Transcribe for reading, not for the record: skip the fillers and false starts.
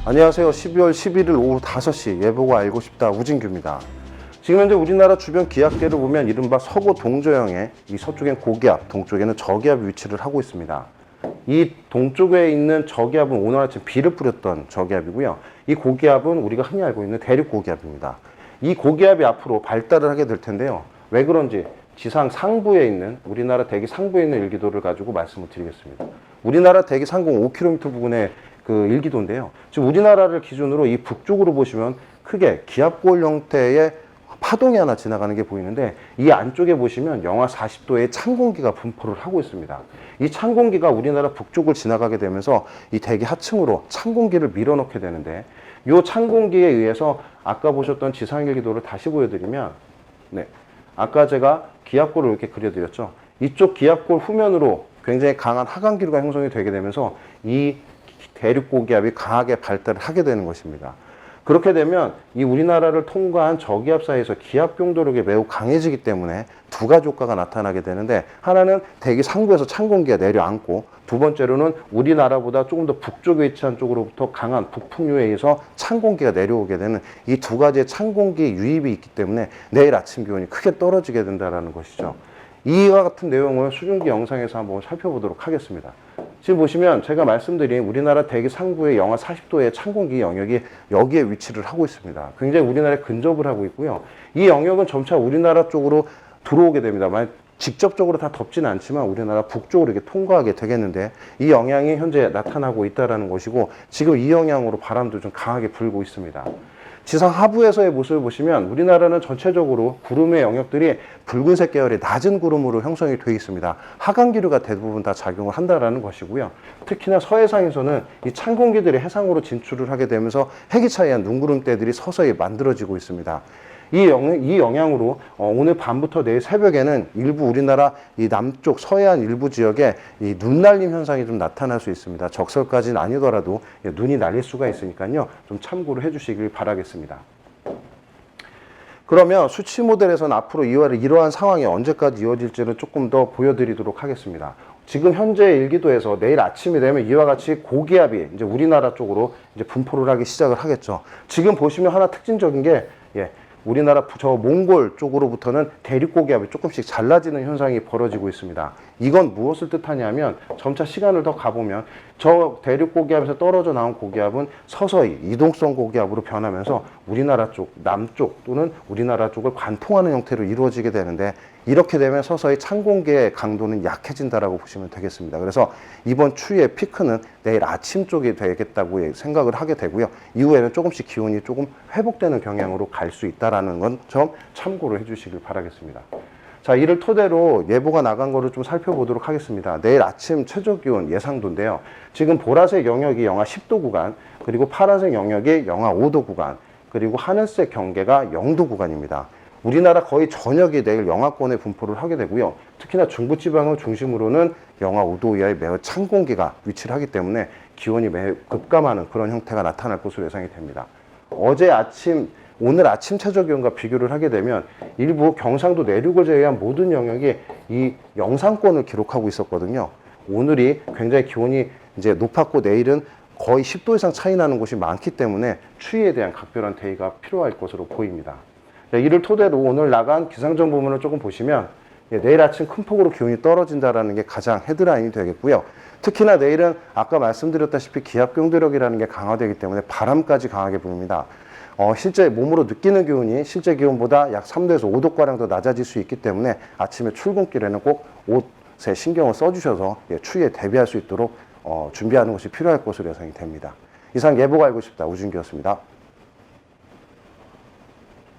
안녕하세요. 12월 11일 오후 5시 예보가 알고 싶다 우진규입니다. 지금 현재 우리나라 주변 기압계를 보면 이른바 서고 동저형의 이 서쪽엔 고기압, 동쪽에는 저기압이 위치를 하고 있습니다. 이 동쪽에 있는 저기압은 오늘 아침 비를 뿌렸던 저기압이고요. 이 고기압은 우리가 흔히 알고 있는 대륙 고기압입니다. 이 고기압이 앞으로 발달을 하게 될 텐데요. 왜 그런지 지상 상부에 있는 우리나라 대기 상부에 있는 일기도를 가지고 말씀을 드리겠습니다. 우리나라 대기 상공 5km 부근의 그 일기도인데요. 지금 우리나라를 기준으로 이 북쪽으로 보시면 크게 기압골 형태의 파동이 하나 지나가는 게 보이는데 이 안쪽에 보시면 영하 40도의 찬 공기가 분포를 하고 있습니다. 이 찬 공기가 우리나라 북쪽을 지나가게 되면서 이 대기 하층으로 찬 공기를 밀어넣게 되는데 이 찬 공기에 의해서 아까 보셨던 지상일기도를 다시 보여드리면 아까 제가 기압골을 이렇게 그려드렸죠. 이쪽 기압골 후면으로 굉장히 강한 하강기류가 형성이 되게 되면서 이 대륙 고기압이 강하게 발달을 하게 되는 것입니다. 그렇게 되면 이 우리나라를 통과한 저기압 사이에서 기압 용도력이 매우 강해지기 때문에 두 가지 효과가 나타나게 되는데, 하나는 대기 상부에서 찬 공기가 내려앉고, 두 번째로는 우리나라보다 조금 더 북쪽에 위치한 쪽으로부터 강한 북풍류에 의해서 찬 공기가 내려오게 되는 이 두 가지의 찬 공기 유입이 있기 때문에 내일 아침 기온이 크게 떨어지게 된다는 것이죠. 이와 같은 내용을 수증기 영상에서 한번 살펴보도록 하겠습니다. 지금 보시면 제가 말씀드린 우리나라 대기 상부의 영하 40도의 찬 공기 영역이 여기에 위치를 하고 있습니다. 굉장히 우리나라에 근접을 하고 있고요. 이 영역은 점차 우리나라 쪽으로 들어오게 됩니다. 만약 직접적으로 다 덮지는 않지만 우리나라 북쪽으로 이렇게 통과하게 되겠는데, 이 영향이 현재 나타나고 있다는 것이고, 지금 이 영향으로 바람도 좀 강하게 불고 있습니다. 지상 하부에서의 모습을 보시면 우리나라는 전체적으로 구름의 영역들이 붉은색 계열의 낮은 구름으로 형성이 되어 있습니다. 하강기류가 대부분 다 작용을 한다는 것이고요. 특히나 서해상에서는 이 찬 공기들이 해상으로 진출을 하게 되면서 해기차이한 눈구름대들이 서서히 만들어지고 있습니다. 이 영향으로 오늘 밤부터 내일 새벽에는 일부 우리나라 이 남쪽 서해안 일부 지역에 이 눈날림 현상이 좀 나타날 수 있습니다. 적설까지는 아니더라도 눈이 날릴 수가 있으니까요. 좀 참고를 해주시길 바라겠습니다. 그러면 수치 모델에서는 앞으로 이러한 상황이 언제까지 이어질지를 조금 더 보여드리도록 하겠습니다. 지금 현재 일기도에서 내일 아침이 되면 이와 같이 고기압이 이제 우리나라 쪽으로 이제 분포를 하기 시작을 하겠죠. 지금 보시면 하나 특징적인 게 우리나라 저 몽골 쪽으로부터는 대륙 고기압이 조금씩 잘라지는 현상이 벌어지고 있습니다. 이건 무엇을 뜻하냐면 점차 시간을 더 가보면 저 대륙 고기압에서 떨어져 나온 고기압은 서서히 이동성 고기압으로 변하면서 우리나라 쪽, 남쪽 또는 우리나라 쪽을 관통하는 형태로 이루어지게 되는데, 이렇게 되면 서서히 찬 공기의 강도는 약해진다라고 보시면 되겠습니다. 그래서 이번 추위의 피크는 내일 아침 쪽이 되겠다고 생각을 하게 되고요. 이후에는 조금씩 기온이 조금 회복되는 경향으로 갈 수 있다는 건 좀 참고를 해주시길 바라겠습니다. 자, 이를 토대로 예보가 나간 거를 좀 살펴보도록 하겠습니다. 내일 아침 최저 기온 예상도인데요. 지금 보라색 영역이 영하 10도 구간, 그리고 파란색 영역이 영하 5도 구간, 그리고 하늘색 경계가 0도 구간입니다. 우리나라 거의 전역이 내일 영하권에 분포를 하게 되고요. 특히나 중부지방을 중심으로는 영하 5도 이하의 매우 찬 공기가 위치를 하기 때문에 기온이 매우 급감하는 그런 형태가 나타날 것으로 예상이 됩니다. 오늘 아침 최저 기온과 비교를 하게 되면 일부 경상도 내륙을 제외한 모든 영역이 이 영상권을 기록하고 있었거든요. 오늘이 굉장히 기온이 이제 높았고 내일은 거의 10도 이상 차이 나는 곳이 많기 때문에 추위에 대한 각별한 대의가 필요할 것으로 보입니다. 이를 토대로 오늘 나간 기상정보문을 조금 보시면 내일 아침 큰 폭으로 기온이 떨어진다는 게 가장 헤드라인이 되겠고요. 특히나 내일은 아까 말씀드렸다시피 기압 용도력이라는 게 강화되기 때문에 바람까지 강하게 불입니다. 실제 몸으로 느끼는 기온이 실제 기온보다 약 3도에서 5도가량 더 낮아질 수 있기 때문에 아침에 출근길에는 꼭 옷에 신경을 써주셔서 추위에 대비할 수 있도록 준비하는 것이 필요할 것으로 예상이 됩니다. 이상 예보가 알고 싶다 우진규였습니다.